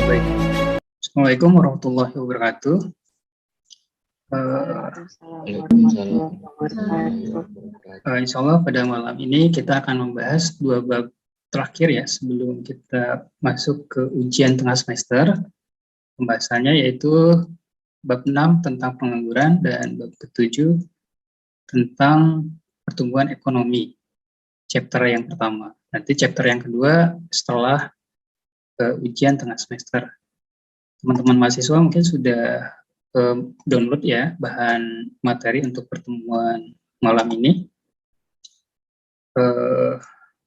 Baik. Assalamualaikum warahmatullahi wabarakatuh. Insya Allah pada malam ini kita akan membahas dua bab terakhir ya sebelum kita masuk ke ujian tengah semester. Pembahasannya yaitu bab 6 tentang pengangguran dan bab ke-7 tentang pertumbuhan ekonomi. Chapter yang pertama. Nanti chapter yang kedua setelah ujian tengah semester. Teman-teman mahasiswa mungkin sudah download ya bahan materi untuk pertemuan malam ini.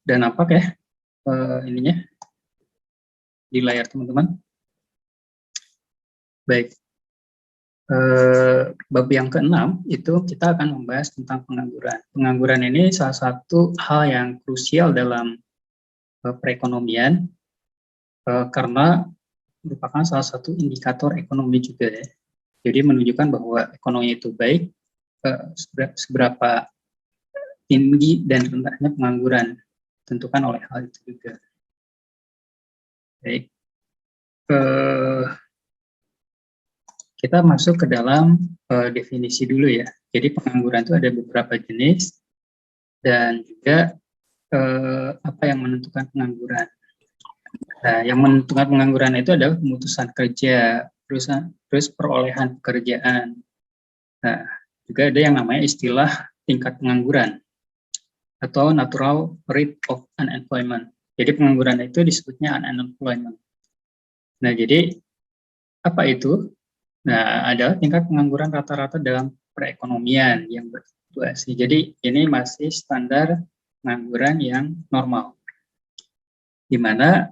Dan nampak ya ininya di layar teman-teman. Baik. Bab yang ke-6 itu kita akan membahas tentang pengangguran. Pengangguran ini salah satu hal yang krusial dalam perekonomian karena merupakan salah satu indikator ekonomi juga ya. Jadi menunjukkan bahwa ekonomi itu baik seberapa tinggi dan rendahnya pengangguran ditentukan oleh hal itu juga. Baik. Kita masuk ke dalam definisi dulu ya. Jadi pengangguran itu ada beberapa jenis dan juga apa yang menentukan pengangguran. Nah, yang menentukan pengangguran itu adalah pemutusan kerja, terus perolehan pekerjaan. Nah, juga ada yang namanya istilah tingkat pengangguran atau natural rate of unemployment. Jadi pengangguran itu disebutnya unemployment. Nah, jadi apa itu? Nah, adalah tingkat pengangguran rata-rata dalam perekonomian yang berfluktuasi. Jadi ini masih standar pengangguran yang normal. Di mana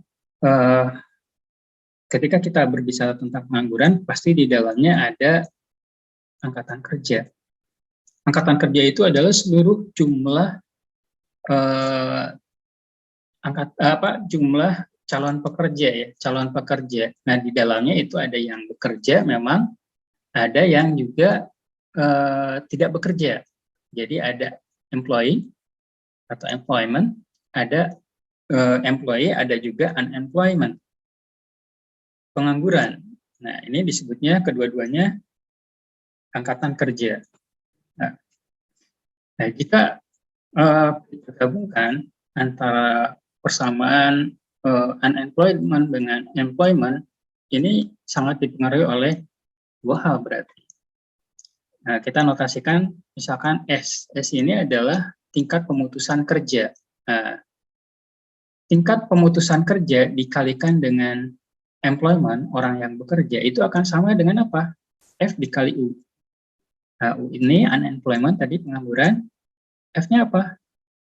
ketika kita berbicara tentang pengangguran, pasti di dalamnya ada angkatan kerja. Angkatan kerja itu adalah seluruh jumlah jumlah calon pekerja ya, calon pekerja. Nah, di dalamnya itu ada yang bekerja memang, ada yang juga tidak bekerja. Jadi ada employee atau employment, ada employee, ada juga unemployment. Pengangguran. Nah, ini disebutnya kedua-duanya angkatan kerja. Nah kita gabungkan antara persamaan unemployment dengan employment, ini sangat dipengaruhi oleh dua hal berarti. Nah, kita notasikan misalkan S. S ini adalah tingkat pemutusan kerja. Nah, tingkat pemutusan kerja dikalikan dengan employment, orang yang bekerja, itu akan sama dengan apa? F dikali U. Nah, U ini unemployment, tadi pengangguran. F-nya apa?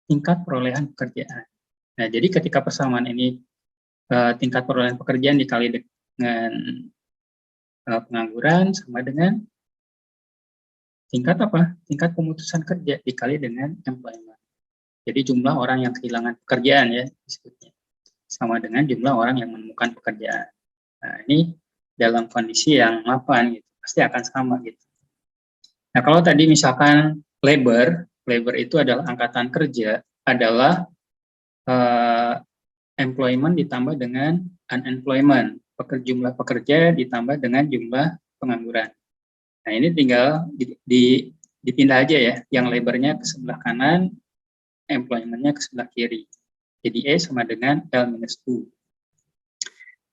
Tingkat perolehan pekerjaan. Nah, jadi ketika persamaan ini tingkat perolehan pekerjaan dikali dengan pengangguran sama dengan tingkat apa? Tingkat pemutusan kerja dikali dengan employment. Jadi jumlah orang yang kehilangan pekerjaan ya disebutnya. Sama dengan jumlah orang yang menemukan pekerjaan. Nah, ini dalam kondisi yang mapan gitu, pasti akan sama gitu. Nah, kalau tadi misalkan labor itu adalah angkatan kerja, adalah employment ditambah dengan unemployment, jumlah pekerja ditambah dengan jumlah pengangguran. Nah, ini tinggal dipindah aja ya, yang labornya ke sebelah kanan, employment-nya ke sebelah kiri. Jadi E sama dengan L minus U.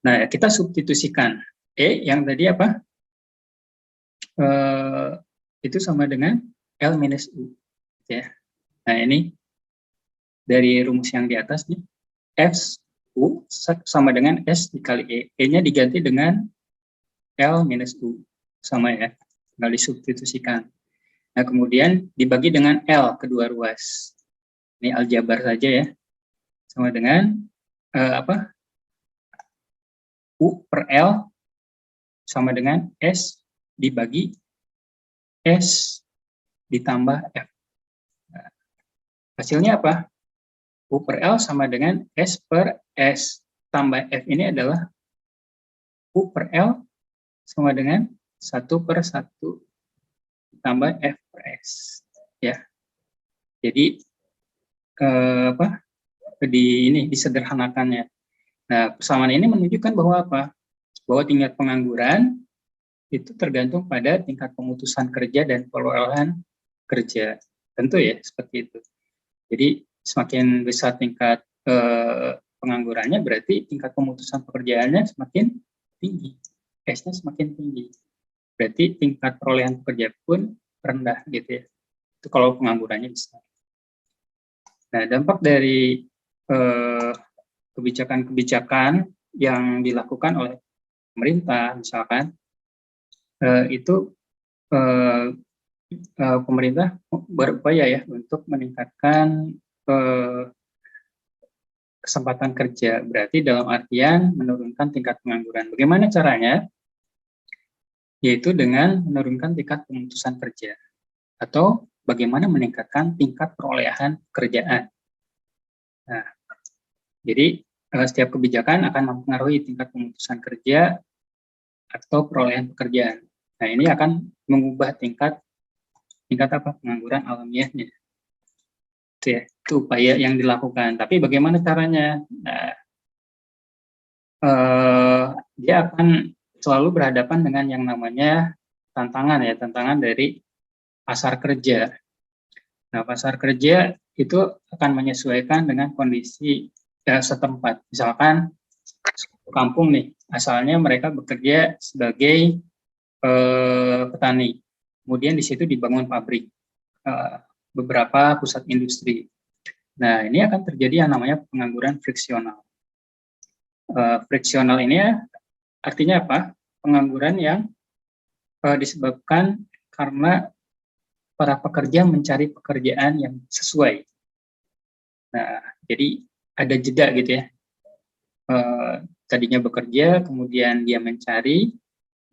Nah, kita substitusikan. E yang tadi apa? Itu sama dengan L minus U. Ya. Nah, ini dari rumus yang di atas nih. F U sama dengan S dikali E. E-nya diganti dengan L minus U. Sama ya. Tinggal disubstitusikan. Nah, kemudian dibagi dengan L kedua ruas. Ini aljabar saja ya. Sama dengan U per L sama dengan S dibagi S ditambah F. Nah, hasilnya apa? U per L sama dengan S per S tambah F ini adalah U per L sama dengan 1 per 1 tambah F per S. Ya. Jadi disederhanakannya. Nah, persamaan ini menunjukkan bahwa apa? bahwa tingkat pengangguran itu tergantung pada tingkat pemutusan kerja dan perolehan kerja. Tentu ya, seperti itu. Jadi semakin besar tingkat penganggurannya, berarti tingkat pemutusan pekerjaannya semakin tinggi, S-nya semakin tinggi. Berarti tingkat perolehan pekerja pun rendah gitu ya. Itu kalau penganggurannya besar. Nah, dampak dari kebijakan-kebijakan yang dilakukan oleh pemerintah, misalkan itu pemerintah berupaya ya untuk meningkatkan kesempatan kerja, berarti dalam artian menurunkan tingkat pengangguran. Bagaimana caranya? Yaitu dengan menurunkan tingkat pemutusan kerja, atau bagaimana meningkatkan tingkat perolehan pekerjaan. Nah, jadi setiap kebijakan akan mempengaruhi tingkat pemutusan kerja atau perolehan pekerjaan. Nah, ini akan mengubah tingkat pengangguran alamiahnya. Itu ya, itu upaya yang dilakukan. Tapi bagaimana caranya? Nah, dia akan selalu berhadapan dengan yang namanya tantangan dari pasar kerja. Nah, pasar kerja itu akan menyesuaikan dengan kondisi setempat. Misalkan kampung nih, asalnya mereka bekerja sebagai petani, kemudian di situ dibangun pabrik, beberapa pusat industri. Nah, ini akan terjadi yang namanya pengangguran friksional. Friksional ini artinya apa? Pengangguran yang disebabkan karena para pekerja mencari pekerjaan yang sesuai. Nah, jadi ada jeda gitu ya. Tadinya bekerja, kemudian dia mencari,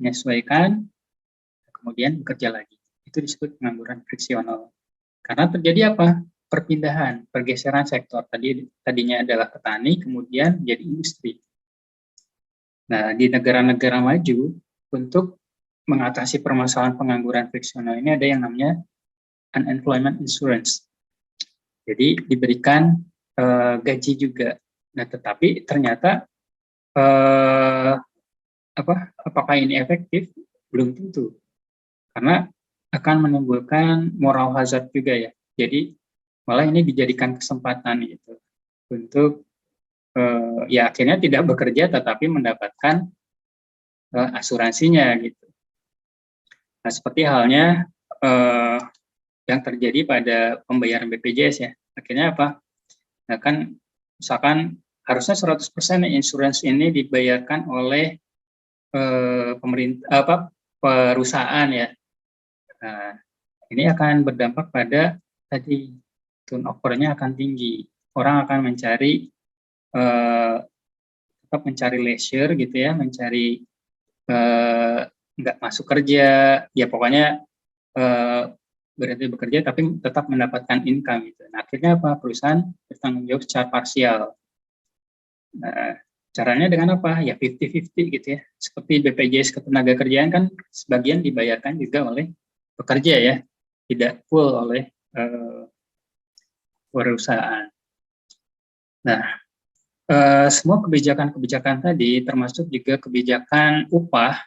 menyesuaikan, kemudian bekerja lagi. Itu disebut pengangguran friksional. Karena terjadi apa? Perpindahan, pergeseran sektor. Tadinya adalah petani, kemudian jadi industri. Nah, di negara-negara maju, untuk mengatasi permasalahan pengangguran friksional ini ada yang namanya unemployment insurance. Jadi diberikan gaji juga. Nah, tetapi ternyata apakah ini efektif? Belum tentu. Karena akan menimbulkan moral hazard juga ya. Jadi malah ini dijadikan kesempatan gitu untuk ya akhirnya tidak bekerja tetapi mendapatkan asuransinya gitu. Nah, seperti halnya yang terjadi pada pembayaran BPJS ya. Akhirnya apa? Nah, kan misalkan harusnya 100% insurans ini dibayarkan oleh pemerintah perusahaan ya. Nah, ini akan berdampak pada tadi turnover-nya akan tinggi. Orang akan tetap mencari leisure gitu ya, mencari nggak masuk kerja, ya pokoknya berhenti bekerja tapi tetap mendapatkan income gitu. Nah, akhirnya apa? Perusahaan bertanggung jawab secara parsial. Nah, caranya dengan apa? Ya 50-50 gitu ya. Seperti BPJS Ketenagakerjaan kan sebagian dibayarkan juga oleh pekerja ya, tidak full oleh perusahaan. Nah, semua kebijakan-kebijakan tadi, termasuk juga kebijakan upah,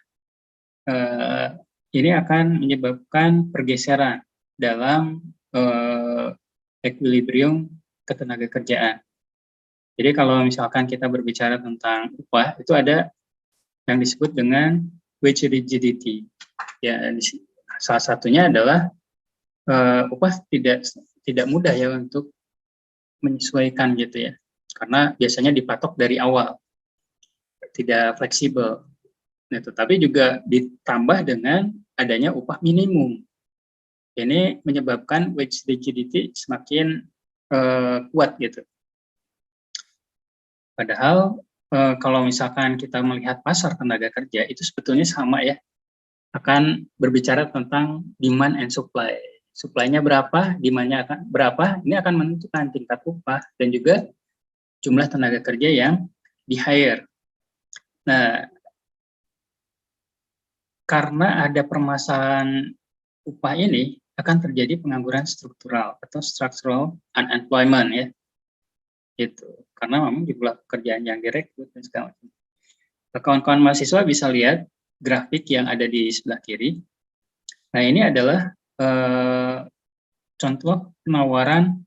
ini akan menyebabkan pergeseran dalam equilibrium ketenagakerjaan. Jadi kalau misalkan kita berbicara tentang upah, itu ada yang disebut dengan wage rigidity. Ya, salah satunya adalah upah tidak mudah ya untuk menyesuaikan gitu ya, karena biasanya dipatok dari awal, tidak fleksibel. Nah, tetapi juga ditambah dengan adanya upah minimum. Ini menyebabkan wage rigidity semakin kuat gitu. Padahal kalau misalkan kita melihat pasar tenaga kerja itu sebetulnya sama ya, akan berbicara tentang demand and supply. Supply-nya berapa, demand-nya akan berapa, ini akan menentukan tingkat upah dan juga jumlah tenaga kerja yang di-hire. Nah, karena ada permasalahan upah ini, akan terjadi pengangguran struktural atau structural unemployment ya. Gitu. Karena memang jumlah pekerjaan yang direkrut dan segala macam. Kawan-kawan mahasiswa bisa lihat grafik yang ada di sebelah kiri. Nah, ini adalah contoh penawaran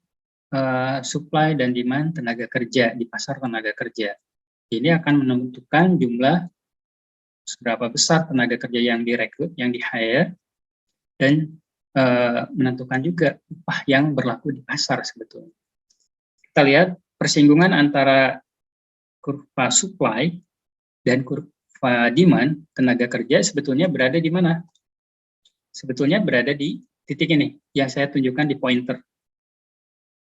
supply dan demand tenaga kerja di pasar tenaga kerja. Ini akan menentukan jumlah seberapa besar tenaga kerja yang direkrut, yang di-hire, dan menentukan juga upah yang berlaku di pasar sebetulnya. Kita lihat persinggungan antara kurva supply dan kurva demand tenaga kerja sebetulnya berada di mana? Sebetulnya berada di titik ini yang saya tunjukkan di pointer.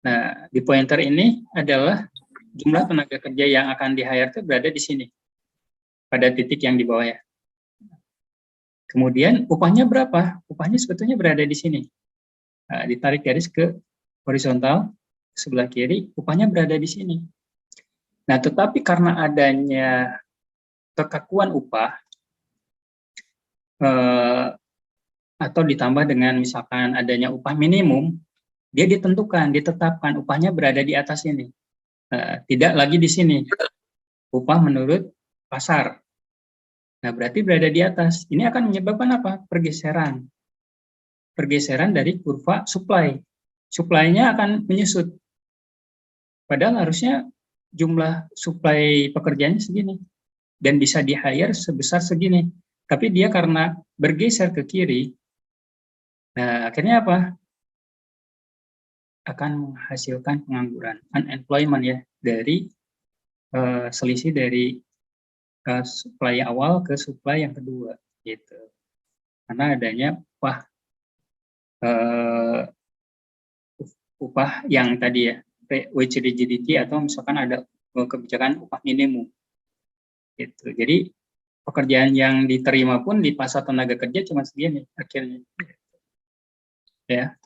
Nah, di pointer ini adalah jumlah tenaga kerja yang akan di-hire itu berada di sini, pada titik yang di bawah ya. Kemudian upahnya berapa? Upahnya sebetulnya berada di sini. Nah, ditarik garis ke horizontal, sebelah kiri, upahnya berada di sini. Nah, tetapi karena adanya kekakuan upah, atau ditambah dengan misalkan adanya upah minimum, dia ditetapkan upahnya berada di atas ini. Tidak lagi di sini. Upah menurut pasar. Nah, berarti berada di atas. Ini akan menyebabkan apa? Pergeseran. Pergeseran dari kurva supply. Supply-nya akan menyusut. Padahal harusnya jumlah supply pekerjaannya segini. Dan bisa di-hire sebesar segini. Tapi dia karena bergeser ke kiri, nah akhirnya apa? Akan menghasilkan pengangguran, unemployment ya, dari selisih dari supply awal ke supply yang kedua gitu. Karena adanya upah yang tadi ya, wage rigidity, atau misalkan ada kebijakan upah minimum gitu. Jadi pekerjaan yang diterima pun di pasar tenaga kerja cuma segini akhirnya ya.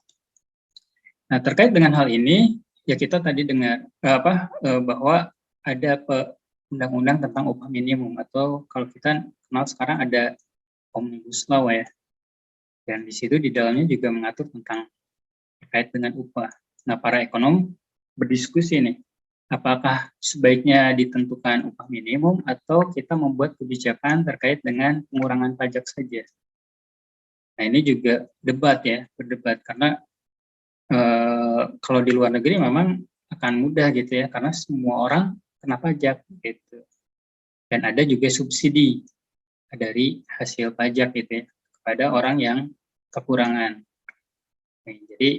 Nah, terkait dengan hal ini ya, kita tadi dengar bahwa ada undang-undang tentang upah minimum, atau kalau kita kenal sekarang ada Omnibus Law ya. Dan di situ di dalamnya juga mengatur tentang terkait dengan upah. Nah, para ekonom berdiskusi nih, apakah sebaiknya ditentukan upah minimum atau kita membuat kebijakan terkait dengan pengurangan pajak saja. Nah, ini juga berdebat karena kalau di luar negeri memang akan mudah gitu ya, karena semua orang kena pajak gitu. Dan ada juga subsidi dari hasil pajak gitu ya, kepada orang yang kekurangan. Nah, jadi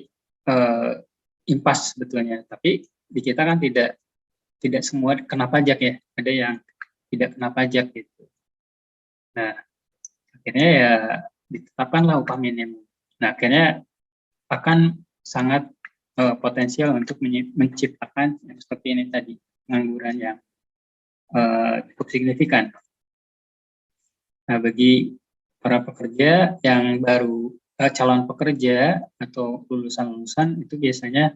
impas sebetulnya, tapi di kita kan tidak semua kena pajak ya, ada yang tidak kena pajak gitu. Nah, akhirnya ya ditetapkanlah upah minimum. Nah, akhirnya akan sangat potensial untuk menciptakan yang seperti ini tadi, pengangguran yang cukup signifikan. Nah, bagi para pekerja yang baru, calon pekerja atau lulusan-lulusan, itu biasanya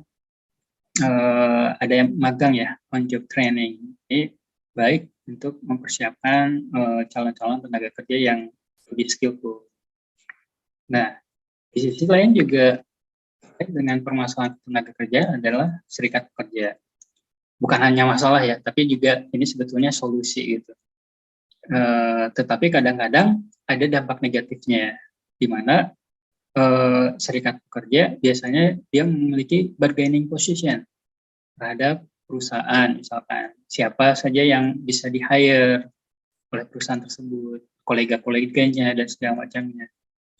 ada yang magang ya, on job training. Ini baik untuk mempersiapkan calon-calon tenaga kerja yang lebih skillful. Nah, di sisi lain juga dengan permasalahan tenaga kerja adalah serikat pekerja. Bukan hanya masalah ya, tapi juga ini sebetulnya solusi gitu. Tetapi kadang-kadang ada dampak negatifnya, di mana serikat pekerja biasanya dia memiliki bargaining position terhadap perusahaan, misalkan siapa saja yang bisa di-hire oleh perusahaan tersebut, kolega-koleganya dan segala macamnya,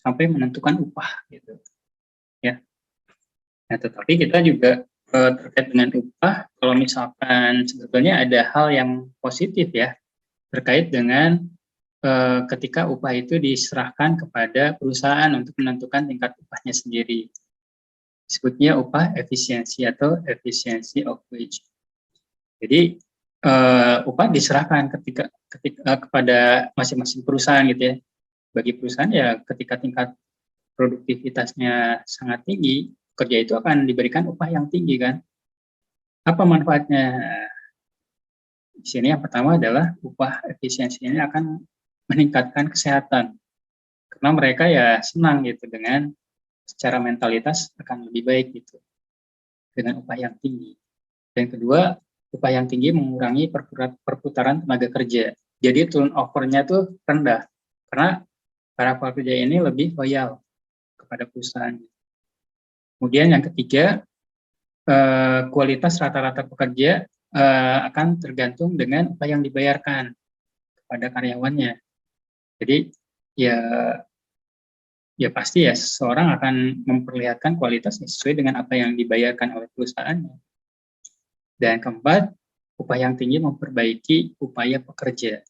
sampai menentukan upah gitu ya. Nah, tetapi kita juga terkait dengan upah, kalau misalkan sebetulnya ada hal yang positif ya, terkait dengan ketika upah itu diserahkan kepada perusahaan untuk menentukan tingkat upahnya sendiri. Disebutnya upah efisiensi atau efficiency of wage. Jadi upah diserahkan kepada masing-masing perusahaan gitu ya. Bagi perusahaan ya, ketika tingkat produktivitasnya sangat tinggi, kerja itu akan diberikan upah yang tinggi kan. Apa manfaatnya? Di sini yang pertama adalah upah efisiensi ini akan meningkatkan kesehatan. Karena mereka ya senang gitu dengan secara mentalitas akan lebih baik gitu dengan upah yang tinggi. Dan kedua, upah yang tinggi mengurangi perputaran tenaga kerja. Jadi turnover-nya tuh rendah karena para pekerja ini lebih loyal kepada perusahaan. Kemudian yang ketiga, kualitas rata-rata pekerja akan tergantung dengan apa yang dibayarkan kepada karyawannya. Jadi ya pasti ya seseorang akan memperlihatkan kualitas sesuai dengan apa yang dibayarkan oleh perusahaannya. Dan keempat, upaya yang tinggi memperbaiki upaya pekerja.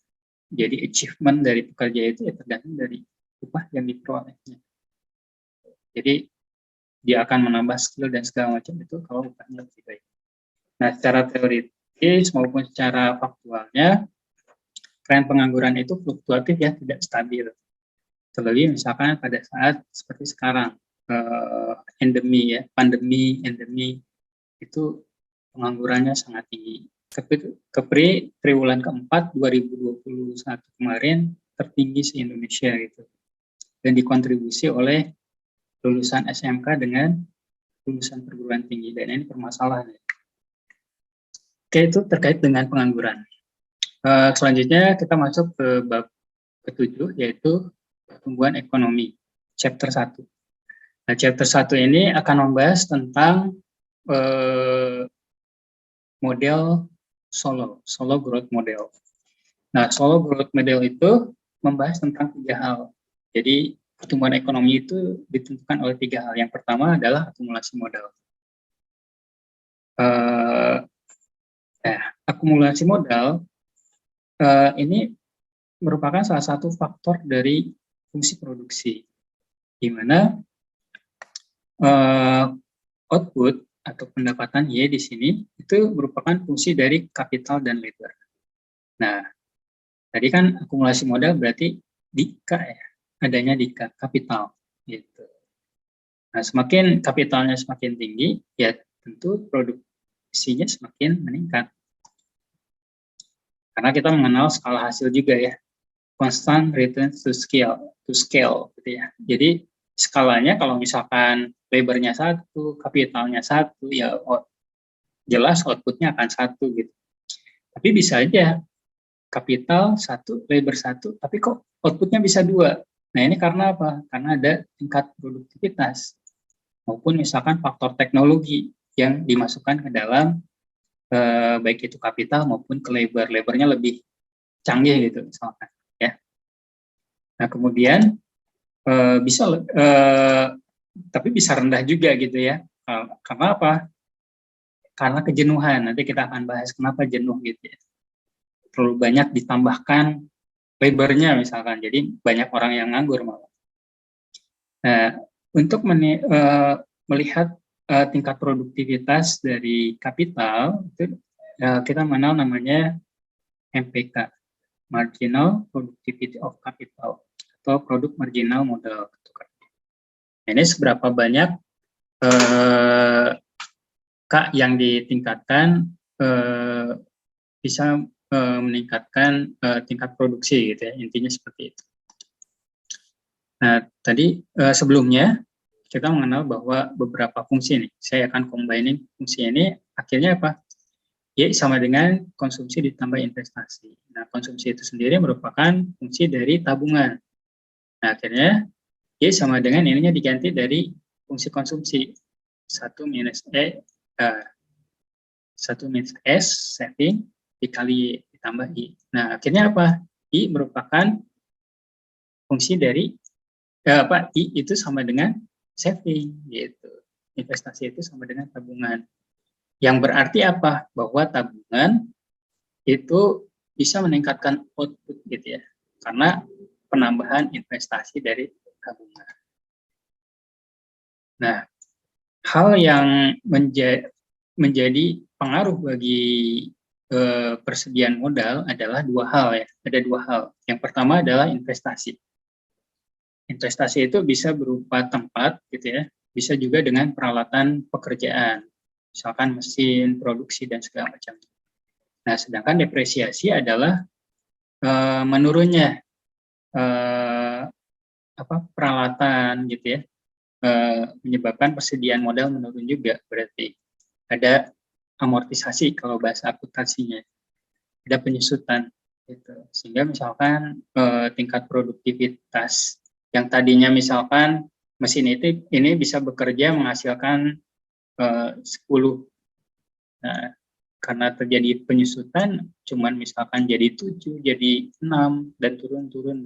Jadi achievement dari pekerja itu ya tergantung dari upah yang diperolehnya. Jadi dia akan menambah skill dan segala macam itu kalau upahnya lebih baik. Nah, secara teoritis maupun secara faktualnya, tren pengangguran itu fluktuatif ya, tidak stabil. Terlebih misalkan pada saat seperti sekarang, endemi ya, pandemi, endemi, itu penganggurannya sangat tinggi. Kepri triwulan keempat 2021 kemarin tertinggi se-Indonesia gitu. Dan dikontribusi oleh lulusan SMK dengan lulusan perguruan tinggi, dan ini permasalahan. Oke, itu terkait dengan pengangguran. Selanjutnya kita masuk ke bab ke-7, yaitu pertumbuhan ekonomi, chapter 1. Nah, chapter 1 ini akan membahas tentang model Solo Growth Model. Nah, Solo Growth Model itu membahas tentang 3 hal. Jadi, pertumbuhan ekonomi itu ditentukan oleh 3 hal. Yang pertama adalah akumulasi modal. Akumulasi modal ini merupakan salah satu faktor dari fungsi produksi, di mana output atau pendapatan Y di sini itu merupakan fungsi dari kapital dan labor. Nah, tadi kan akumulasi modal berarti DIKA ya, adanya DIKA, kapital gitu. Nah, semakin kapitalnya semakin tinggi, ya tentu produksinya semakin meningkat. Karena kita mengenal skala hasil juga ya, constant return to scale gitu ya. Jadi skalanya kalau misalkan labor-nya 1, kapitalnya 1, ya jelas output-nya akan 1 gitu. Tapi bisa aja kapital 1, labor 1, tapi kok output-nya bisa 2. Nah, ini karena apa? Karena ada tingkat produktivitas maupun misalkan faktor teknologi yang dimasukkan ke dalam baik itu kapital maupun ke labor. Labornya lebih canggih gitu misalkan ya. Nah, kemudian tapi bisa rendah juga gitu ya. Karena apa? Karena kejenuhan. Nanti kita akan bahas kenapa jenuh gitu ya. Terlalu banyak ditambahkan labornya misalkan. Jadi banyak orang yang nganggur malah. Nah, untuk melihat tingkat produktivitas dari kapital, itu kita mengenal namanya MPK, Marginal Productivity of Capital, atau produk marginal modal. Ini seberapa banyak yang ditingkatkan bisa meningkatkan tingkat produksi gitu ya, intinya seperti itu. Nah, tadi sebelumnya kita mengenal bahwa beberapa fungsi nih, saya akan combining fungsi ini, akhirnya apa? Y sama dengan konsumsi ditambah investasi. Nah, konsumsi itu sendiri merupakan fungsi dari tabungan. Nah, akhirnya Y sama dengan ininya diganti dari fungsi konsumsi. 1 minus S, saving, dikali Y, ditambah I. Nah, akhirnya apa? I merupakan fungsi dari, I itu sama dengan saving, gitu. Investasi itu sama dengan tabungan. Yang berarti apa? Bahwa tabungan itu bisa meningkatkan output gitu ya, karena penambahan investasi dari tabungan. Nah, hal yang menjadi pengaruh bagi persediaan modal adalah 2 hal ya. Ada 2 hal. Yang pertama adalah investasi. Investasi itu bisa berupa tempat gitu ya, bisa juga dengan peralatan pekerjaan, misalkan mesin, produksi dan segala macam. Nah, sedangkan depresiasi adalah menurunnya peralatan gitu ya, menyebabkan persediaan modal menurun juga. Berarti ada amortisasi kalau bahasa akuntansinya, ada penyusutan gitu. Sehingga misalkan tingkat produktivitas yang tadinya misalkan mesin itu ini bisa bekerja menghasilkan 10. Nah, karena terjadi penyusutan, cuman misalkan jadi 7, jadi 6, dan turun-turun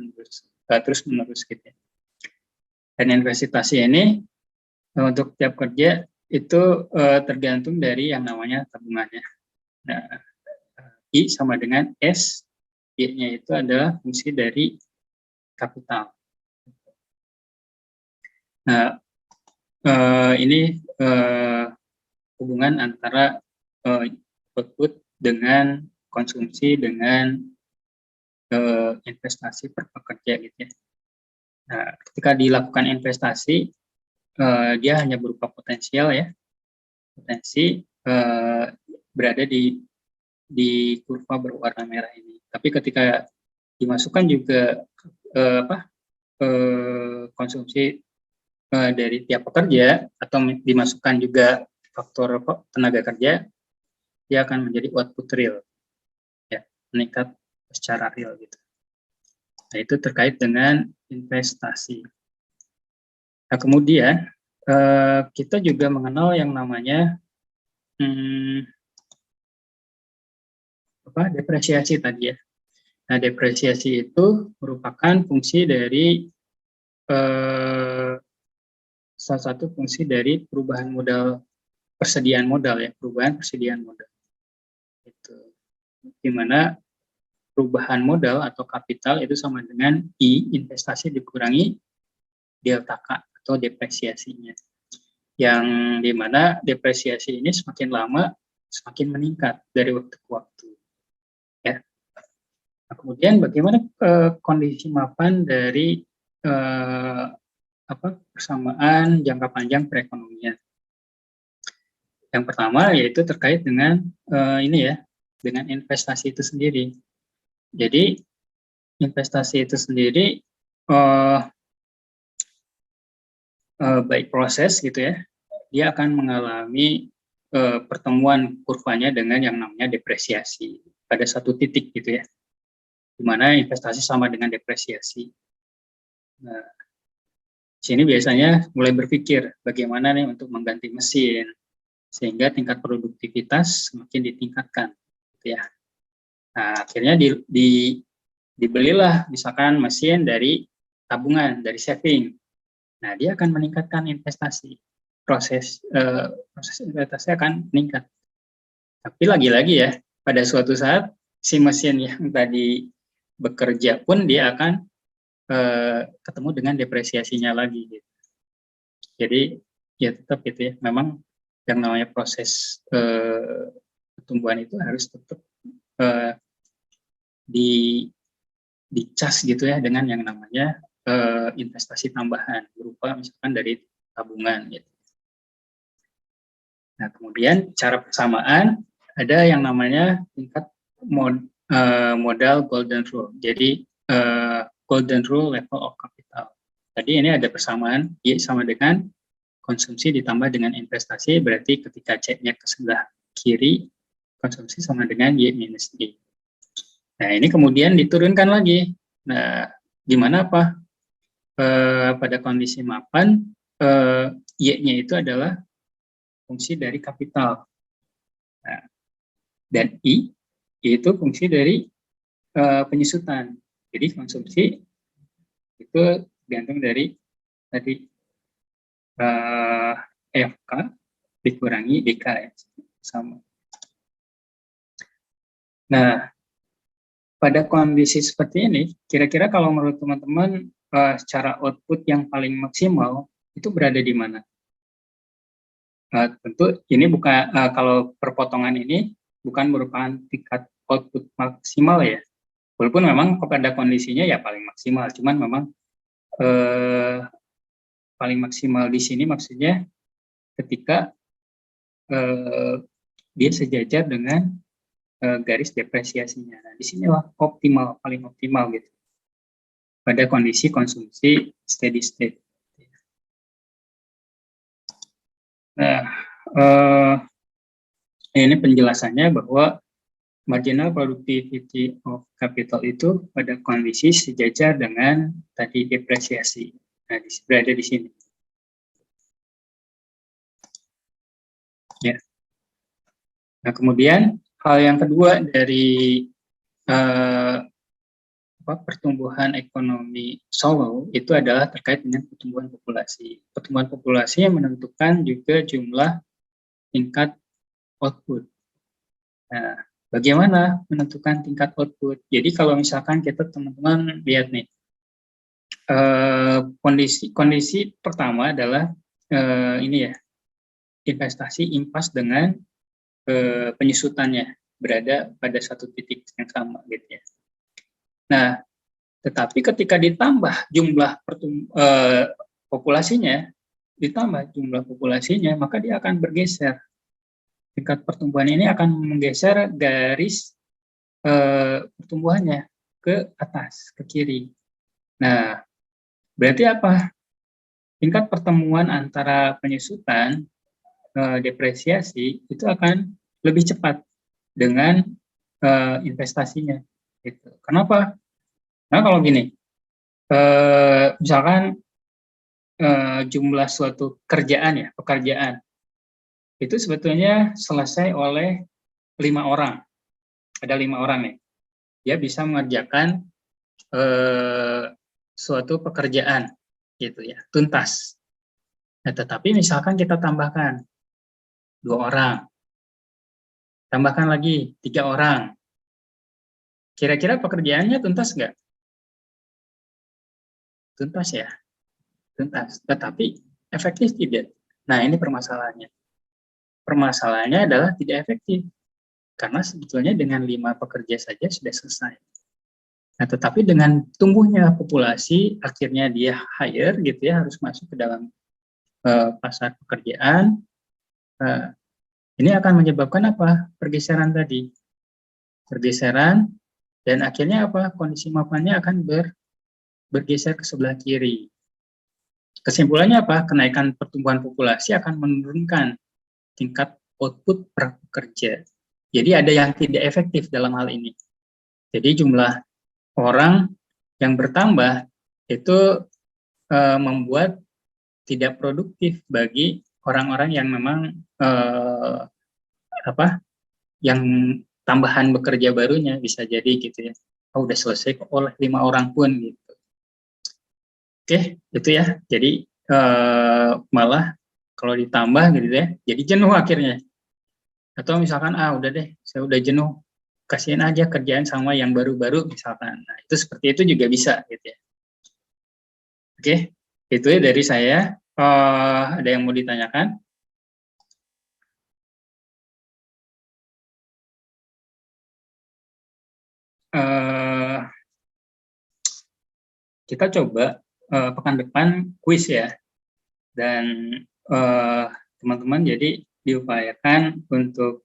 terus menerus gitu ya. Dan investasi ini untuk tiap kerja itu tergantung dari yang namanya tabungannya. Nah, I sama dengan S, Y-nya itu adalah fungsi dari kapital. Nah, ini hubungan antara output dengan konsumsi dengan investasi per pekerja gitu ya. Nah, ketika dilakukan investasi, dia hanya berupa potensial ya, potensi berada di kurva berwarna merah ini. Tapi ketika dimasukkan juga konsumsi dari tiap pekerja atau dimasukkan juga faktor tenaga kerja, dia akan menjadi output real, ya, meningkat secara real gitu. Nah, itu terkait dengan investasi. Nah, kemudian kita juga mengenal yang namanya depresiasi tadi ya. Nah, depresiasi itu merupakan fungsi dari salah satu fungsi dari perubahan modal, persediaan modal ya, perubahan persediaan modal. Itu dimana perubahan modal atau kapital itu sama dengan I, investasi dikurangi delta K atau depresiasinya. Yang dimana depresiasi ini semakin lama semakin meningkat dari waktu ke waktu. Ya. Nah, kemudian bagaimana kondisi mapan dari persamaan jangka panjang perekonomian? Yang pertama yaitu terkait dengan ini ya, dengan investasi itu sendiri. Jadi investasi itu sendiri baik proses gitu ya, dia akan mengalami pertemuan kurvanya dengan yang namanya depresiasi pada satu titik gitu ya, di mana investasi sama dengan depresiasi. Nah, sini biasanya mulai berpikir bagaimana nih untuk mengganti mesin sehingga tingkat produktivitas semakin ditingkatkan, gitu ya. Nah, akhirnya dibelilah misalkan mesin dari tabungan, dari saving. Nah, dia akan meningkatkan investasi. Proses investasi akan meningkat. Tapi lagi-lagi ya, pada suatu saat si mesin yang tadi bekerja pun dia akan ketemu dengan depresiasinya lagi. Gitu. Jadi ya tetap gitu ya, memang yang namanya proses pertumbuhan itu harus tetap dicas gitu ya dengan yang namanya investasi tambahan berupa misalkan dari tabungan gitu. Nah, kemudian cara persamaan ada yang namanya tingkat modal golden rule. Jadi golden rule level of capital. Tadi ini ada persamaan Y sama dengan konsumsi ditambah dengan investasi, berarti ketika C-nya ke sebelah kiri, konsumsi sama dengan Y minus D. Nah, ini kemudian diturunkan lagi. Nah, gimana apa? Pada kondisi mapan, Y-nya itu adalah fungsi dari kapital. Nah, dan I itu fungsi dari penyusutan. Jadi konsumsi itu tergantung dari tadi FK dikurangi DK ya, sama. Nah, pada kondisi seperti ini, kira-kira kalau menurut teman-teman secara output yang paling maksimal itu berada di mana? Tentu ini bukan kalau perpotongan ini bukan merupakan tingkat output maksimal ya. Walaupun memang pada kondisinya ya paling maksimal, cuman memang paling maksimal di sini maksudnya ketika dia sejajar dengan garis depresiasinya. Nah, di sinilah optimal, paling optimal gitu. Pada kondisi konsumsi steady state. Nah, ini penjelasannya bahwa marginal productivity of capital itu pada kondisi sejajar dengan tadi depresiasi. Nah, berada di sini. Ya. Nah, kemudian hal yang kedua dari pertumbuhan ekonomi Solo itu adalah terkait dengan pertumbuhan populasi. Pertumbuhan populasi yang menentukan juga jumlah tingkat output. Nah, bagaimana menentukan tingkat output? Jadi kalau misalkan kita teman-teman lihat nih, kondisi pertama adalah ini ya, investasi impas dengan penyusutannya berada pada satu titik yang sama gitu ya. Nah, tetapi ketika ditambah jumlah populasinya, maka dia akan bergeser. Tingkat pertumbuhan ini akan menggeser garis pertumbuhannya ke atas, ke kiri. Nah, berarti apa? Tingkat pertemuan antara penyusutan, depresiasi, itu akan lebih cepat dengan investasinya. Gitu. Kenapa? Nah, kalau gini, misalkan jumlah suatu pekerjaan, itu sebetulnya selesai oleh 5 orang. Ada 5 orang nih. Dia bisa mengerjakan suatu pekerjaan, gitu ya, tuntas. Nah, tetapi misalkan kita tambahkan 2 orang, tambahkan lagi 3 orang, kira-kira pekerjaannya tuntas nggak? Tuntas ya, tuntas. Tetapi efektif tidak. Nah, ini permasalahannya. Permasalahannya adalah tidak efektif. Karena sebetulnya dengan 5 pekerja saja sudah selesai. Nah, tetapi dengan tumbuhnya populasi, akhirnya dia hire gitu ya, harus masuk ke dalam pasar pekerjaan. Ini akan menyebabkan apa? Pergeseran tadi. Pergeseran, dan akhirnya apa? Kondisi mapannya akan bergeser ke sebelah kiri. Kesimpulannya apa? Kenaikan pertumbuhan populasi akan menurunkan tingkat output per pekerja. Jadi ada yang tidak efektif dalam hal ini. Jadi jumlah orang yang bertambah itu membuat tidak produktif bagi orang-orang yang memang yang tambahan bekerja barunya, bisa jadi gitu ya. Oh, udah selesai kok oleh 5 orang pun gitu. Oke, itu ya. Jadi malah kalau ditambah gitu ya, jadi jenuh akhirnya. Atau misalkan udah deh, saya udah jenuh, kasihin aja kerjaan sama yang baru-baru misalkan. Nah, itu seperti itu juga bisa gitu ya. Oke, itu ya dari saya. Ada yang mau ditanyakan? Kita coba pekan depan kuis ya, dan teman-teman jadi diupayakan untuk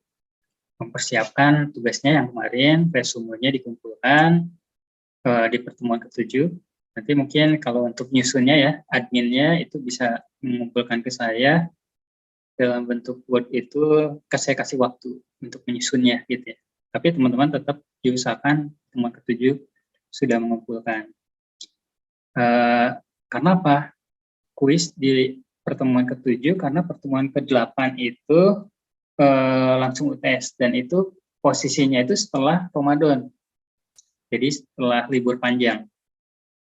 mempersiapkan tugasnya yang kemarin, resumenya dikumpulkan di pertemuan ke-7. Nanti mungkin kalau untuk nyusunnya ya, adminnya itu bisa mengumpulkan ke saya dalam bentuk Word itu, saya kasih waktu untuk menyusunnya gitu ya. Tapi teman-teman tetap diusahakan pertemuan ke-7 sudah mengumpulkan. Karena apa? Kuis di pertemuan ke-7, karena pertemuan ke-8 itu langsung UTS, dan itu posisinya itu setelah Ramadan, jadi setelah libur panjang.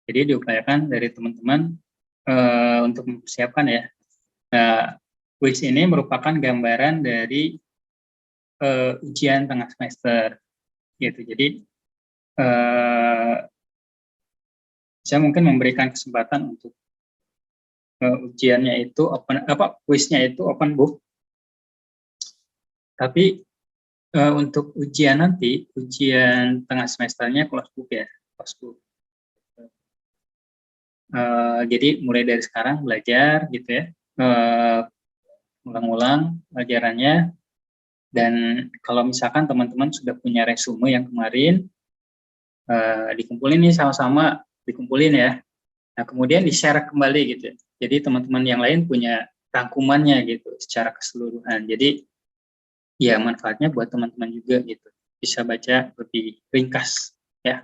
Jadi diupayakan dari teman-teman untuk mempersiapkan ya. Nah, kuis ini merupakan gambaran dari ujian tengah semester gitu. Jadi saya mungkin memberikan kesempatan untuk ujiannya itu kuisnya itu open book. Tapi untuk ujian nanti, ujian tengah semesternya closed book ya, closed book. Jadi mulai dari sekarang belajar gitu ya, ulang-ulang pelajarannya. Dan kalau misalkan teman-teman sudah punya resume yang kemarin, dikumpulin nih sama-sama, dikumpulin ya. Nah, kemudian di-share kembali gitu. Jadi teman-teman yang lain punya rangkumannya gitu secara keseluruhan. Jadi ya manfaatnya buat teman-teman juga gitu. bisa baca lebih ringkas ya.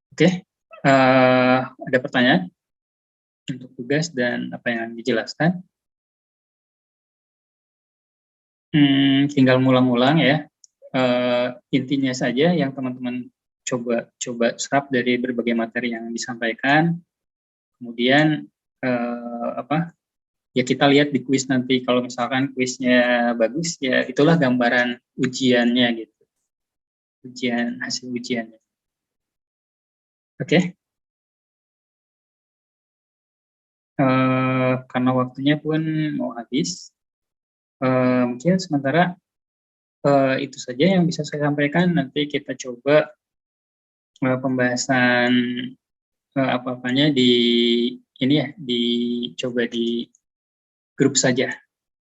Oke, ada pertanyaan untuk tugas dan apa yang dijelaskan? Tinggal ngulang-ulang ya. Intinya saja yang teman-teman coba serap dari berbagai materi yang disampaikan. Kemudian ya kita lihat di kuis nanti, kalau misalkan kuisnya bagus ya itulah gambaran ujiannya gitu, hasil ujiannya. Oke. Karena waktunya pun mau habis, mungkin sementara itu saja yang bisa saya sampaikan. Nanti kita coba pembahasan apa-apanya di ini ya, dicoba di grup saja.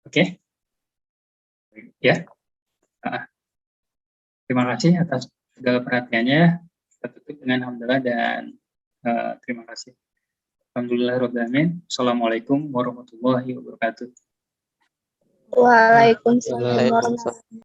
Oke? Ya. Terima kasih atas segala perhatiannya. Kita tutup dengan alhamdulillah dan terima kasih. Alhamdulillahirabbil alamin. Assalamualaikum warahmatullahi wabarakatuh. Waalaikumsalam warahmatullahi wabarakatuh.